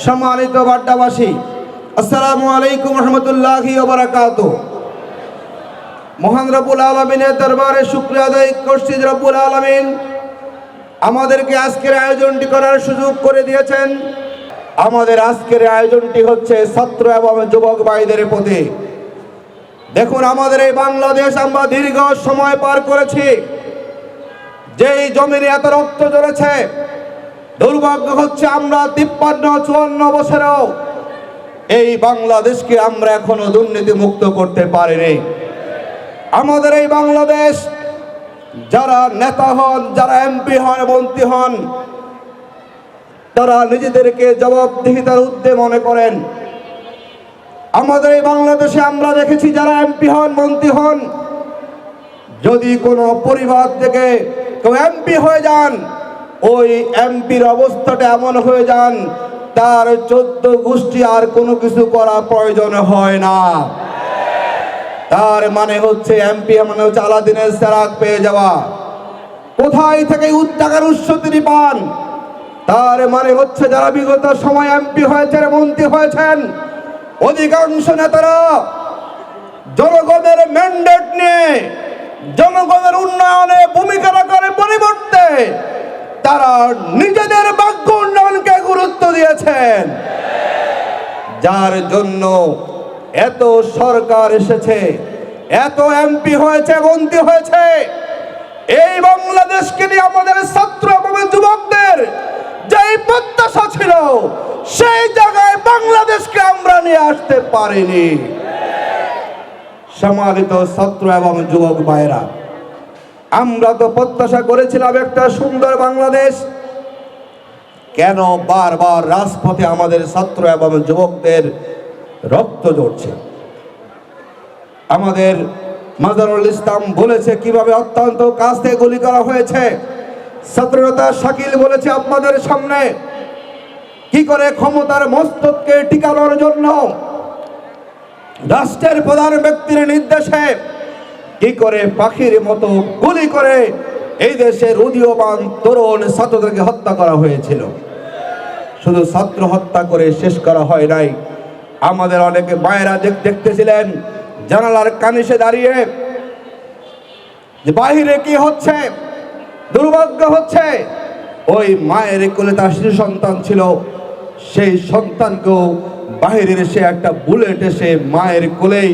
সম্মানিত বাড্ডাবাসী, আসসালামু আলাইকুম রহমতুল্লাহি ওয়া বারাকাতুহু। মহান রব্বুল আলামিনের দরবারে শুকরিয়া আদায় করছি। রব্বুল আলামিন আমাদেরকে আজকের আয়োজনটি করার সুযোগ করে দিয়েছেন। আমাদের আজকের আয়োজনটি হচ্ছে ছাত্র এবং যুবক ভাইদের প্রতি। দেখুন, আমাদের এই বাংলাদেশ আমরা দীর্ঘ সময় পার করেছি, যেই জমিনে এত রক্ত ঝরেছে। দুর্ভাগ্য হচ্ছে আমরা 53-54 বছরেও এই বাংলাদেশকে আমরা এখনো দুর্নীতি মুক্ত করতে পারিনি। আমাদের এই বাংলাদেশ যারা নেতা হন, যারা এমপি হন, মন্ত্রী হন, তারা নিজেদেরকে জবাবদিহিতার ঊর্ধ্বে মনে করেন। আমাদের এই বাংলাদেশে আমরা দেখেছি যারা এমপি হন, মন্ত্রী হন, যদি কোনো পরিবার থেকে কেউ এমপি হয়ে যান, ওই এমপির অবস্থাটা এমন হয়ে যান তার 14 গোষ্ঠী আর কোনো কিছু করা প্রয়োজন হয় না। তার মানে হচ্ছে এমপি মানে হচ্ছে আলাদিনের চেরাগ পেয়ে যাওয়া। কোথায় থেকে টাকার উৎস তিনি পান? তার মানে হচ্ছে যারা বিগত সময় এমপি হয়েছেন, মন্ত্রী হয়েছেন, অধিকাংশ নেতারা জনগণের ম্যান্ডেট নিয়ে জনগণের উন্নয়নে ভূমিকা রাখার পরিবর্তে তারা নিজেদের ভাগ্য উন্নয়নকে গুরুত্ব দিয়েছেন, যার জন্য এত সরকার এসেছে, এত এমপি হয়েছে, মন্ত্রী হয়েছে। এই বাংলাদেশকে নিয়ে আমাদের ছাত্র এবং যুবকদের যেই প্রত্যাশা ছিল, সেই জায়গায় বাংলাদেশকে আমরা নিয়ে আসতে পারিনি। সম্মানিত ছাত্র এবং যুবক ভাইরা, আমরা তো প্রত্যাশা করেছিলাম একটা সুন্দর বাংলাদেশ। কেন বারবার রাজপথে আমাদের ছাত্র এবং যুবকদের রক্ত ঝরছে? আমাদের মাজারুল ইসলাম বলেছে কিভাবে অত্যন্ত কাছ থেকে গুলি করা হয়েছে। ছাত্রনেতা শাকিল বলেছে আপনাদের সামনে কি করে ক্ষমতার মস্তককে টিকানোর জন্য রাষ্ট্রের প্রধান ব্যক্তির নির্দেশে কি করে পাখির মতো গুলি করে এই দেশের উদীয়মান তরুণ ছাত্রদেরকে হত্যা করা হয়েছিল। শুধু ছাত্র হত্যা করে শেষ করা হয় নাই, আমাদের অনেকে মায়েরা দেখতেছিলেন জানালার কানিসে দাঁড়িয়ে যে বাহিরে কি হচ্ছে। দুর্ভাগ্য হচ্ছে ওই মায়ের কোলে তার শিশু সন্তান ছিল, সেই সন্তানকেও বাহিরের সে একটা বুলেট এসে মায়ের কোলেই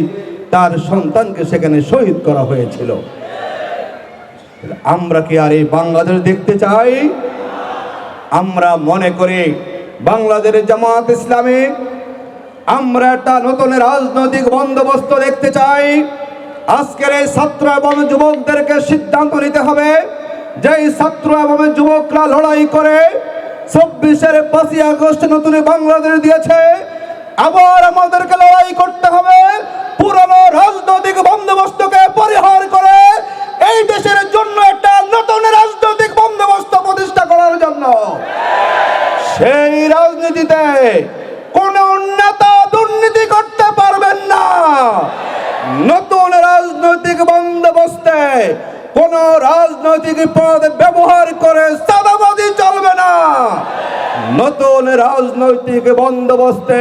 তার সন্তানকে সেখানে শহীদ করা হয়েছিল। আমরা কি আর এই বাংলাদেশ দেখতে চাই? আমরা মনে করি বাংলাদেশের জামাত ইসলামী আমরা একটা নতুন রাজনৈতিক বন্দোবস্ত দেখতে চাই। আজকের এই ছাত্র এবং যুবকদেরকে সিদ্ধান্ত নিতে হবে যে এই ছাত্র এবং যুবকরা লড়াই করে 24-এর 5ই আগস্ট নতুন বাংলাদেশ দিয়েছে। আবার আমাদেরকে লড়াই করতে হবে পুরনো রাজনৈতিক বন্দোবস্তকে পরিহার করে এই দেশের জন্য একটা নতুন রাজনৈতিক বন্দোবস্ত প্রতিষ্ঠা করার জন্য। সেই রাজনীতিতে কোন নেতা দুর্নীতি করতে পারবেন না। নতুন রাজনৈতিক বন্দোবস্তে কোন রাজনৈতিক পদ ব্যবহার করে চাঁদাবাজি চলবে না। নতুন রাজনৈতিক বন্দোবস্তে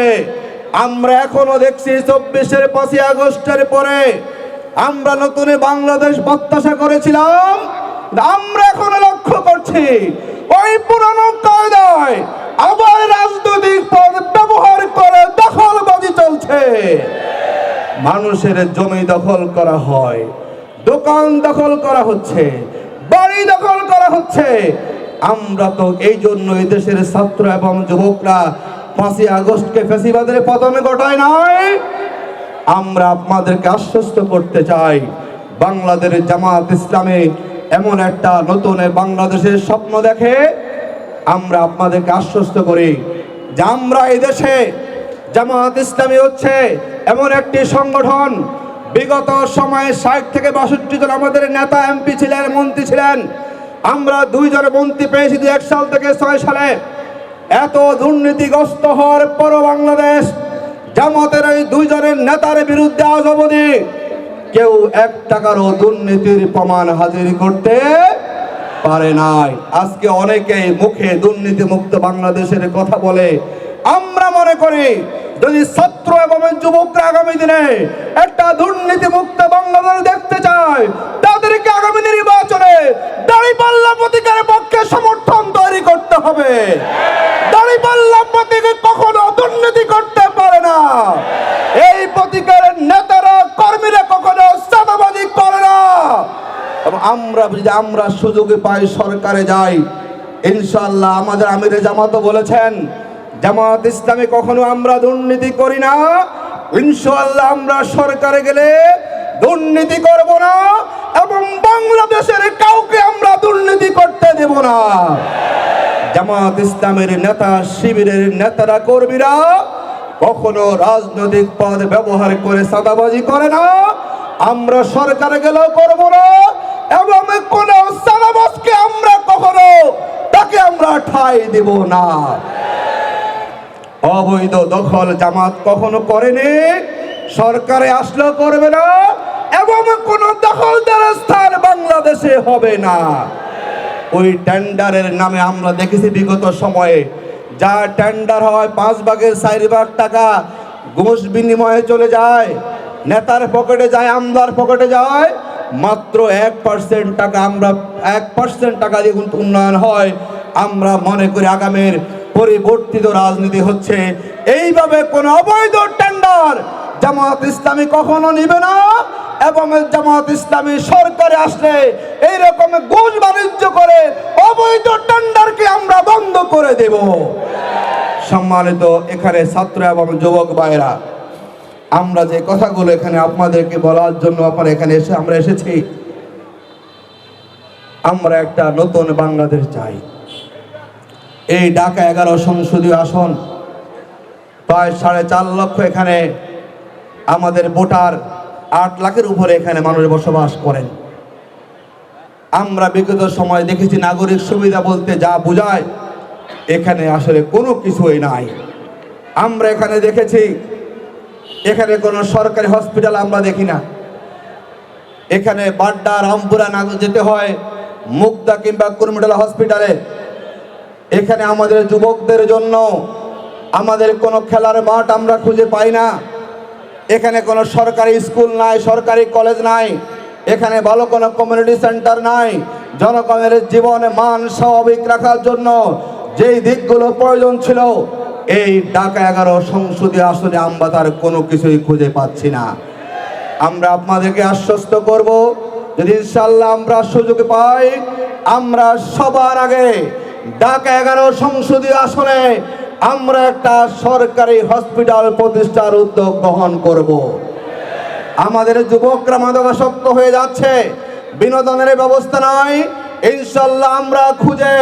আমরা এখনো দেখছি 24-এর 5ই আগস্টের পরে আমরা নতুন বাংলাদেশ প্রত্যাশা করেছিলাম, আমরা এখনো লক্ষ্য করছি ওই পুরনো কায়দায় আবার রাজনৈতিক পদ ব্যবহার করে দখলবাজি চলছে। মানুষের জমি দখল করা হয়, দোকান দখল করা হচ্ছে, বাড়ি দখল করা হচ্ছে। আমরা তো এই জন্য এই দেশের ছাত্র এবং যুবকরা 5ই আগস্টকে ফ্যাসিবাদের পতনে ঘটায় নাই। আমরা আপনাদেরকে আশ্বস্ত করতে চাই, বাংলাদেশের জামাত ইসলামী এমন একটা নতুন বাংলাদেশের স্বপ্ন দেখে। আমরা আপনাদেরকে আশ্বস্ত করি যে আমরা এই দেশে জামাত ইসলামী হচ্ছে এমন একটি সংগঠন, বিগত সময়ে 60 থেকে 62 জন আমাদের নেতা এমপি ছিলেন, মন্ত্রী ছিলেন। আমরা 2 জন মন্ত্রী পেয়েছি 2001 সাল থেকে 6 সালে। এত দুর্নীতিগ্রস্ত হওয়ার পরও বাংলাদেশ জামাতের এই 2 জনের নেতার বিরুদ্ধে আজ অবধি কেউ 1 টাকারও দুর্নীতির প্রমাণ হাজির করতে পারে নাই। আজকে অনেকেই মুখে দুর্নীতি মুক্ত বাংলাদেশের কথা বলে, আমরা মনে করি যদি ছাত্র এবং যুবকরা আগামী দিনে একটা দুর্নীতিমুক্ত বাংলাদেশ দেখতে চায়, তাদেরকে আগামী নির্বাচনে দাঁড়িপাল্লা প্রতীকের পক্ষে সমর্থন তৈরি করতে হবে। দাঁড়িপাল্লা প্রতীক কখনো দুর্নীতি করতে পারে না। এই প্রতীকের নেতারা কর্মীরা কখনো চাঁদাবাজি করে না। এবং আমরা সুযোগে পাই সরকারে যাই, ইনশাআল্লাহ আমাদের আমিরে জামাতও বলেছেন জামাত ইসলামী কখনো আমরা দুর্নীতি করি না। ইনশাআল্লাহ আমরা সরকারে গেলে দুর্নীতি করব না এবং বাংলাদেশের কাউকে আমরা দুর্নীতি করতে দেব না। জামাত ইসলামের নেতা শিবিরের নেতারা কর্মীরা কখনো রাজনৈতিক পদ ব্যবহার করে চাঁদাবাজি করে না। আমরা সরকারে গেলেও করব না এবং কোন চাঁদাবাজকে আমরা কখনো তাকে আমরা ঠাঁই দেব না। অবৈধ দখল জামাত কখনো করেনি, সরকারে আসলেও করবে না এবং কোন দখলদার স্থান বাংলাদেশে হবে না। ওই টেন্ডারের নামে আমরা দেখেছি বিগত সময়ে যা টেন্ডার হয় 5 ভাগের 4 ভাগ টাকা ঘুষ বিনিময়ে চলে যায়, নেতার পকেটে যায়, আমলার পকেটে যায়। মাত্র 1% টাকা, আমরা 1% টাকা দিয়ে কিন্তু উন্নয়ন হয়। আমরা মনে করি আগামীর পরিবর্তিত রাজনীতি হচ্ছে এইভাবে কোন অবৈধ টেন্ডার জামাত ইসলামী কখনো নিবে না এবং জামাত ইসলামী সরকারে আসলে এইরকম ঘুষ বাণিজ্য করে অবৈধ টেন্ডারকে আমরা বন্ধ করে দেব। সম্মানিত এখানে ছাত্র এবং যুবক ভাইরা, আমরা যে কথাগুলো এখানে আপনাদেরকে বলার জন্য এখানে আমরা এসেছি, আমরা একটা নতুন বাংলাদেশ চাই। এই ঢাকা 11 সংসদীয় আসন প্রায় 4.5 লক্ষ, এখানে আমাদের ভোটার 8 লাখের উপরে এখানে মানুষ বসবাস করেন। আমরা বিগত সময় দেখেছি নাগরিক সুবিধা বলতে যা বোঝায় এখানে আসলে কোনো কিছুই নাই। আমরা এখানে দেখেছি এখানে কোনো সরকারি হসপিটাল আমরা দেখি না। এখানে বাড্ডা রামপুরা না যেতে হয় মুগদা কিংবা কুরমিটোলা হসপিটালে। এখানে আমাদের যুবকদের জন্য আমাদের কোনো খেলার মাঠ আমরা খুঁজে পাই না। এখানে কোনো সরকারি স্কুল নাই, সরকারি কলেজ নাই, এখানে ভালো কোনো কমিউনিটি সেন্টার নাই। জনগণের জীবনে মান স্বাভাবিক রাখার জন্য যেই দিকগুলো প্রয়োজন ছিল এই ঢাকা 11 সংসদীয় আসনে আমরা তার কোনো কিছুই খুঁজে পাচ্ছি না। আমরা আপনাদেরকে আশ্বস্ত করব, যদি ইনশাআল্লাহ আমরা সুযোগ পাই, আমরা সবার আগে ঢাকা 11 সংসদীয় আসনে আমরা একটা সরকারি হসপিটাল প্রতিষ্ঠার উদ্যোগ গ্রহণ করব। আমাদের যুবকরা মাদকাসক্ত হয়ে যাচ্ছে, বিনোদনের ব্যবস্থা নাই। ইনশাআল্লাহ আমরা খুঁজে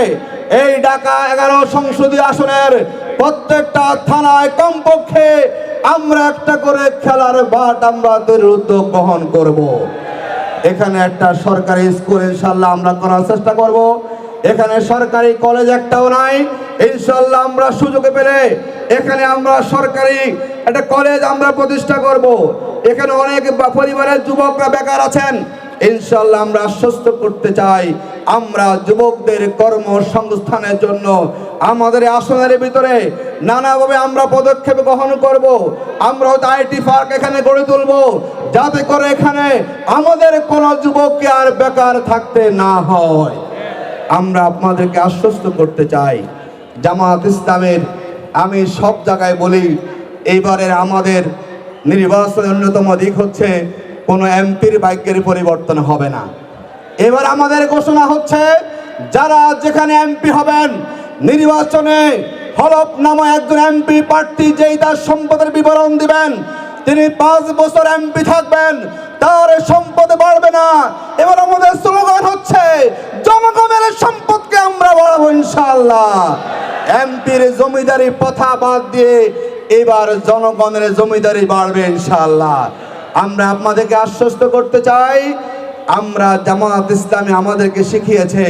এই ঢাকা 11 সংসদীয় আসনের প্রত্যেকটা থানায় কমপক্ষে আমরা একটা করে খেলার মাঠ আমরা তৈরির উদ্যোগ গ্রহণ করব। এখানে একটা সরকারি স্কুল ইনশাআল্লাহ আমরা করার চেষ্টা করব। এখানে সরকারি কলেজ একটাও নাই। ইনশাআল্লাহ আমরা সুযোগ পেলে এখানে আমরা সরকারি একটা কলেজ আমরা প্রতিষ্ঠা করব। এখানে অনেক পরিবারের যুবকরা বেকার আছেন, ইনশাআল্লাহ আমরা আশ্বস্ত করতে চাই আমরা যুবকদের কর্মসংস্থানের জন্য আমাদের আসনের ভিতরে নানাভাবে আমরা পদক্ষেপ গ্রহণ করব। আমরা হয়তো আইটি পার্ক এখানে গড়ে তুলব, যাতে করে এখানে আমাদের কোনো যুবককে আর বেকার থাকতে না হয়। আমরা আপনাদেরকে আশ্বস্ত করতে চাই জামাত ইসলামের, আমি সব জায়গায় বলি, এইবারের আমাদের নির্বাচনের অন্যতম দিক হচ্ছে কোনো এমপির ভাগ্যের পরিবর্তন হবে না। এবার আমাদের ঘোষণা হচ্ছে যারা যেখানে এমপি হবেন নির্বাচনে হলফনামা একজন এমপি প্রার্থী যেই তার সম্পদের বিবরণ দিবেন, তিনি 5 বছর এমপি থাকবেন, তার সম্পদ বাড়বে না। এবার আমাদের স্লোগান হচ্ছে জনগণের সম্পদকে আমরা বাড়াবো ইনশাআল্লাহ। এমপির জমিদারি প্রথা বাদ দিয়ে এবার জনগণের জমিদারি বাড়বে ইনশাআল্লাহ। আমরা আপনাদেরকে আশ্বস্ত করতে চাই, আমরা জামাত ইসলামী আমাদেরকে শিখিয়েছে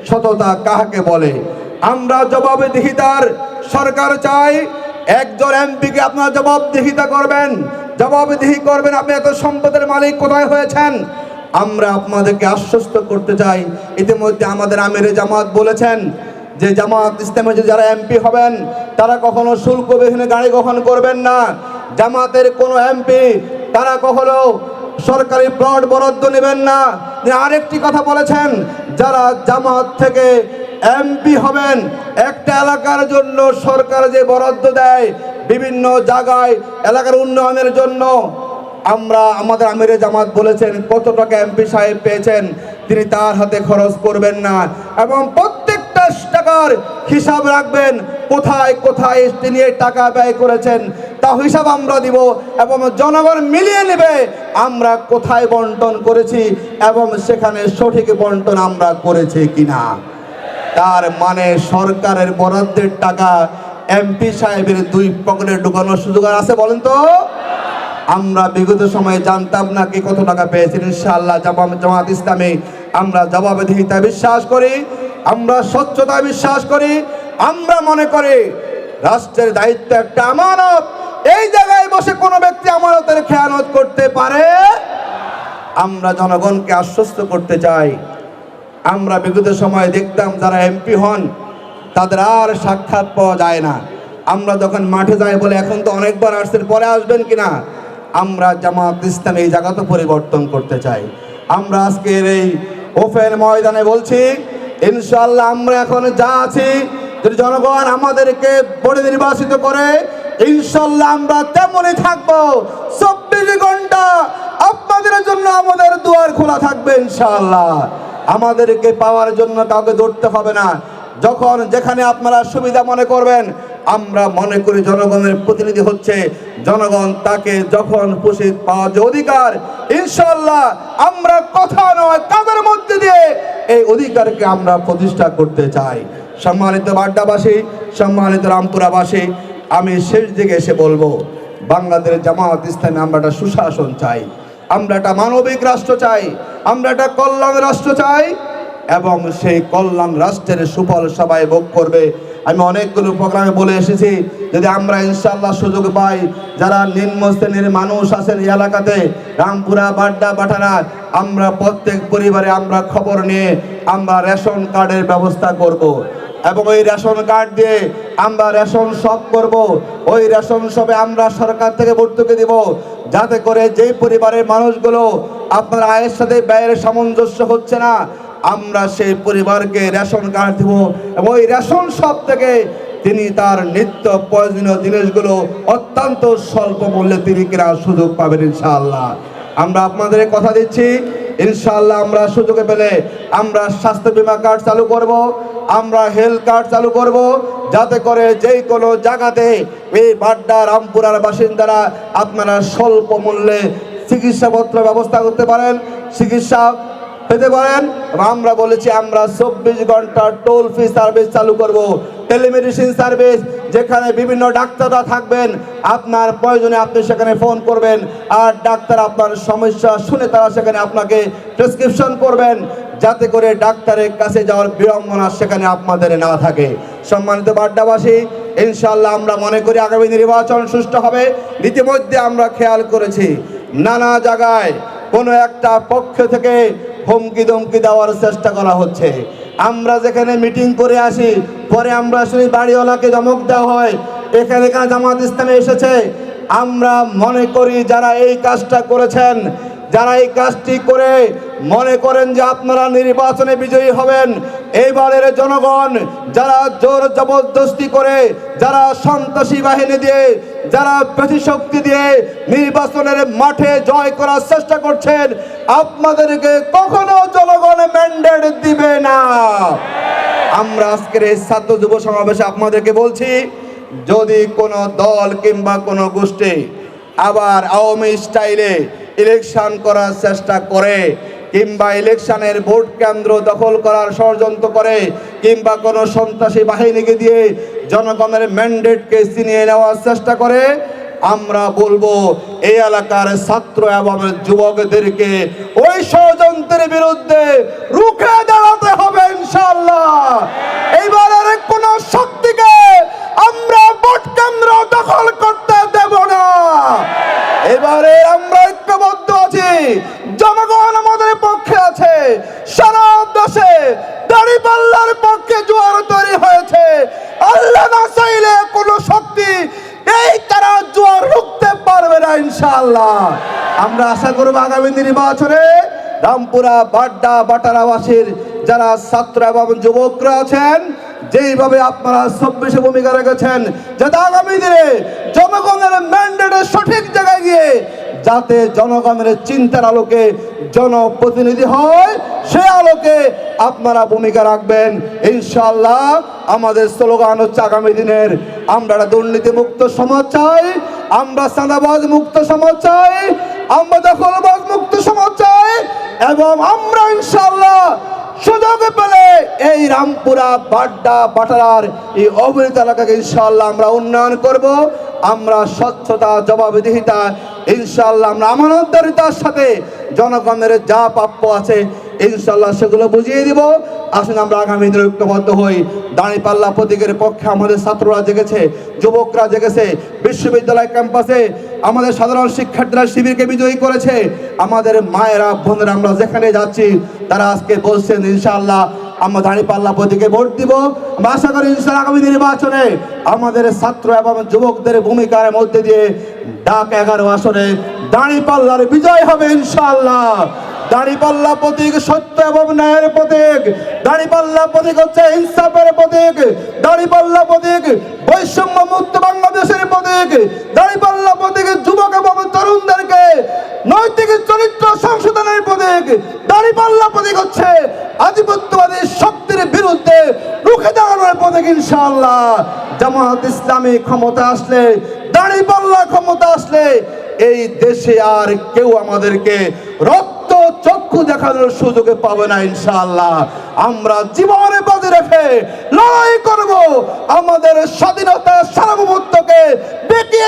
সততা কাহাকে বলে। আমরা জবাবদিহিতার সরকার চাই। একজন এমপিকে আপনারা জবাবদিহিতা করবেন, জবাবদিহি করবেন আপনি এত সম্পদের মালিক কোথায় হয়েছেন। আমরা আপনাদেরকে আশ্বস্ত করতে চাই, ইতিমধ্যে আমাদের আমিরে জামাত বলেছেন যে জামাত ইসলামে যারা এমপি হবেন তারা কখনো শুল্কবিহীন গাড়ি বহন করবেন না। জামাতের কোনো এমপি তারা কখনো সরকারি প্লট বরাদ্দ নেবেন না। আরেকটি কথা বলেছেন, যারা জামাত থেকে এমপি হবেন একটা এলাকার জন্য সরকার যে বরাদ্দ দেয় বিভিন্ন জায়গায় এলাকার উন্নয়নের জন্য, আমাদের আমিরে জামাত বলেছেন কত টাকা এমপি সাহেব পেয়েছেন তিনি তার হাতে খরচ করবেন না এবং প্রত্যেকটা টাকার হিসাব রাখবেন, কোথায় কোথায় তিনি এই টাকা ব্যয় করেছেন তা হিসাব আমরা দিব এবং জনগণ মিলিয়ে নেবে আমরা কোথায় বন্টন করেছি এবং সেখানে সঠিক বন্টন আমরা করেছি কিনা। তার মানে সরকারের বরাদ্দের টাকা এমপি সাহেবের দুই পকেটে ঢুকানোর সুযোগ আছে বলেন তো? আমরা বিগত সময়ে জানতাম না কি কত টাকা পেয়েছেন। ইনশাআল্লাহ জামাত ইসলামী আমরা জবাবদিহিতা বিশ্বাস করি, আমরা স্বচ্ছতা বিশ্বাস করি, আমরা মনে করি রাষ্ট্রের দায়িত্ব একটা আমানত। এই জায়গায় বসে কোনো ব্যক্তি আমানতের খেয়ানত করতে পারে। আমরা জনগণকে আশ্বস্ত করতে চাই। আমরা বিগত সময়ে দেখতাম যারা এমপি হন তাদের আর সাক্ষাৎ পাওয়া যায় না। আমরা যখন মাঠে যাই বলে এখন তো অনেকবার আসছেন, পরে আসবেন কিনা। আমরা জামাত ইসলামী এই জায়গা তো পরিবর্তন করতে চাই। আমরা আজকের এই ওপেন ময়দানে বলছি ইনশাআল্লাহ আমরা এখন যা আছি, যদি জনগণ আমাদেরকে ভোটে নির্বাচিত করে ইনশাআল্লাহ আমরা তেমনই থাকবো। 24 ঘন্টা আপনাদের জন্য আমাদের দুয়ার খোলা থাকবে ইনশাআল্লাহ। আমাদেরকে পাওয়ার জন্য কাউকে দৌড়তে হবে না। যখন যেখানে আপনারা সুবিধা মনে করবেন, আমরা মনে করি জনগণের প্রতিনিধি হচ্ছে জনগণ, তাকে যখন খুশি পাওয়ার যে অধিকার ইনশাআল্লাহ আমরা কথা নয় কাজের মধ্যে দিয়ে এই অধিকারকে আমরা প্রতিষ্ঠা করতে চাই। সম্মানিত বাড্ডাবাসী, সম্মানিত রামপুরাবাসী, আমি শেষ দিকে এসে বলবো বাংলাদেশ জামাত ইসলামী আমরা একটা সুশাসন চাই, আমরা একটা মানবিক রাষ্ট্র চাই, আমরা একটা কল্যাণ রাষ্ট্র চাই এবং সেই কল্যাণ রাষ্ট্রের সুফল সবাই ভোগ করবে। আমি অনেকগুলো প্রোগ্রামে বলে এসেছি, যদি আমরা ইনশাআল্লাহ সুযোগ পাই, যারা নিম্ন শ্রেণীর মানুষ আছেন এই এলাকাতে রামপুরা, বাড্ডা, বাটারা, আমরা প্রত্যেক পরিবারে আমরা খবর নিয়ে আমরা রেশন কার্ডের ব্যবস্থা করব এবং ওই রেশন কার্ড দিয়ে আমরা রেশন শপ করব। ওই রেশন শপে আমরা সরকার থেকে ভর্তুকি দিব, যাতে করে যেই পরিবারের মানুষগুলো আপনার আয়ের সাথে ব্যয়ের সামঞ্জস্য হচ্ছে না, আমরা সেই পরিবারকে রেশন কার্ড দিব এবং ওই রেশন শপ থেকে তিনি তার নিত্য প্রয়োজনীয় জিনিসগুলো অত্যন্ত স্বল্প মূল্যে তিনি কেনার সুযোগ পাবেন ইনশাআল্লাহ। আমরা আপনাদের কথা দিচ্ছি ইনশাআল্লাহ আমরা সুযোগে পেলে আমরা স্বাস্থ্য বীমা কার্ড চালু করব, আমরা হেলথ কার্ড চালু করব, যাতে করে যেই কোনো জায়গাতে এই বাড্ডা রামপুরার বাসিন্দারা আপনারা স্বল্প মূল্যে চিকিৎসাপত্র ব্যবস্থা করতে পারেন, চিকিৎসা পেতে পারেন। আমরা বলেছি আমরা 24 ঘন্টা টোল ফ্রি সার্ভিস চালু করব, টেলিমেডিসিন সার্ভিস, যেখানে বিভিন্ন ডাক্তাররা থাকবেন, আপনার প্রয়োজনে আপনি সেখানে ফোন করবেন আর ডাক্তার আপনার সমস্যা শুনে তারা সেখানে আপনাকে প্রেসক্রিপশন করবেন, যাতে করে ডাক্তারের কাছে যাওয়ার বিড়ম্বনা সেখানে আপনাদের না থাকে। সম্মানিত বাড্ডাবাসী, ইনশাআল্লাহ আমরা মনে করি আগামী নির্বাচন সুষ্ঠু হবে। ইতিমধ্যে আমরা খেয়াল করেছি নানা জায়গায় কোনো একটা পক্ষ থেকে হুমকি ধমকি দেওয়ার চেষ্টা করা হচ্ছে। আমরা যেখানে মিটিং করে আসি, পরে আমরা শুনি বাড়িওয়ালাকে ধমক দেওয়া হয়, এখানে জামাত ইসলামী এসেছে। আমরা মনে করি যারা এই কাজটা করেছেন, যারা এই কাজটি করে মনে করেন যে আপনারা নির্বাচনে বিজয়ী হবেন, এইবারের জনগণ যারা জোর জবরদস্তি করে, যারা সন্ত্রাসী বাহিনী দিয়ে, যারা পেশি দিয়ে নির্বাচনের মাঠে জয় করার চেষ্টা করছেন, আপনাদেরকে কখনো জনগণ ম্যান্ডেট দিবে না। আমরা আজকের এই ছাত্র যুব সমাবেশে আপনাদেরকে বলছি, যদি কোনো দল কিংবা কোনো গোষ্ঠী আবার আওয়ামী স্টাইলে ইলেকশন করার চেষ্টা করে কিংবা ইলেকশনের ভোট কেন্দ্র দখল করার ষড়যন্ত্র করে কিংবা কোনো সন্ত্রাসী বাহিনীকে দিয়ে জনগণের ম্যান্ডেটকে ছিনিয়ে নেওয়ার চেষ্টা করে, আমরা বলবো এই এলাকার ছাত্র এবং যুবকদেরকে ওই ষড়যন্ত্রের বিরুদ্ধে রুখে দাঁড়াতে হবে ইনশাআল্লাহ। এইবারের কোন শক্তিকে আমরা ভোট কেন্দ্র দখল করতে দেব না। এবারে আমরা ঐক্যবদ্ধ আছি, জনগণ আমাদের পক্ষে আছে, সারা দেশে দাঁড়িপাল্লার পক্ষে জোয়ার তৈরি হয়ে ইনশাআল্লাহ। আমরা আশা করব আগামী নির্বাচনে রামপুরা বাড্ডা বাটারাবাসীর যারা ছাত্র এবং যুবকরা আছেন, যেইভাবে আপনারা ২৪শে ভূমিকা রেখেছেন, যাতে আগামী দিনে জনগণের ম্যান্ডেটের সঠিক জায়গায় গিয়ে যাতে জনগণের চিন্তার আলোকে জনপ্রতিনিধি হয়, সে আলোকে আপনারা ভূমিকা রাখবেন ইনশাআল্লাহ। আমাদের স্লোগান হচ্ছে আগামী দিনের আমরা দুর্নীতি মুক্ত সমাজ চাই, আমরা চাঁদাবাজ মুক্ত সমাজ চাই, আমরা দখলবাজ মুক্ত সমাজ চাই, এবং আমরা ইনশাআল্লাহ সুযোগ পেলে এই রামপুরা বাড্ডা বাটারার এই অবহেলিত এলাকাকে ইনশাআল্লাহ আমরা উন্নয়ন করব। আমরা স্বচ্ছতা, জবাবদিহিতা, ইনশাআল্লাহ আমরা আমানতদারিতার সাথে জনগণের যা প্রাপ্য আছে ইনশাআল্লাহ সেগুলো বুঝিয়ে দিব। আসুন আমরা আগামী দিনে ঐক্যবদ্ধ হই। দাঁড়িপাল্লা প্রতীকের পক্ষে আমাদের ছাত্ররা জেগেছে, যুবকরা জেগেছে, বিশ্ববিদ্যালয় ক্যাম্পাসে আমাদের সাধারণ শিক্ষার্থীরা শিবিরকে বিজয়ী করেছে। আমাদের মায়েরা, বোনেরা, আমরা যেখানে যাচ্ছি তারা আজকে বলছেন ইনশাআল্লাহ আমরা দাঁড়িপাল্লা প্রতীকে ভোট দিব। আমরা আশা করি ইনশাআল্লাহ আগামী নির্বাচনে আমাদের ছাত্র এবং যুবকদের ভূমিকার মধ্যে দিয়ে ঢাকা 11 আসনে দাঁড়িপাল্লার বিজয় হবে ইনশাআল্লাহ। দাঁড়িপাল্লা প্রতীক সত্য এবং ন্যায়ের প্রতীক, দাঁড়িপাল্লা প্রতীক হচ্ছে ইনসাফের প্রতীক, দাঁড়িপাল্লা প্রতীক বৈষম্য মুক্ত বাংলাদেশের প্রতীক, দাঁড়িপাল্লা প্রতীক যুবক এবং তরুণদেরকে নৈতিক চরিত্র সংশোধনের প্রতীক, দাঁড়িপাল্লা প্রতীক হচ্ছে আধিপত্যবাদী শক্তির বিরুদ্ধে রুখে দাঁড়ানোর প্রতীক ইনশাআল্লাহ। জামাত ইসলামী ক্ষমতা আসলে, দাঁড়িপাল্লা ক্ষমতা আসলে এই দেশে আর কেউ আমাদেরকে রক্ত চক্ষু দেখানোর সুযোগে পাবে না ইনশাআল্লাহ। আমরা জীবনে বাজি রেখে লড়াই করব, আমাদের স্বাধীনতা সার্বভৌমত্বকে বেঁকে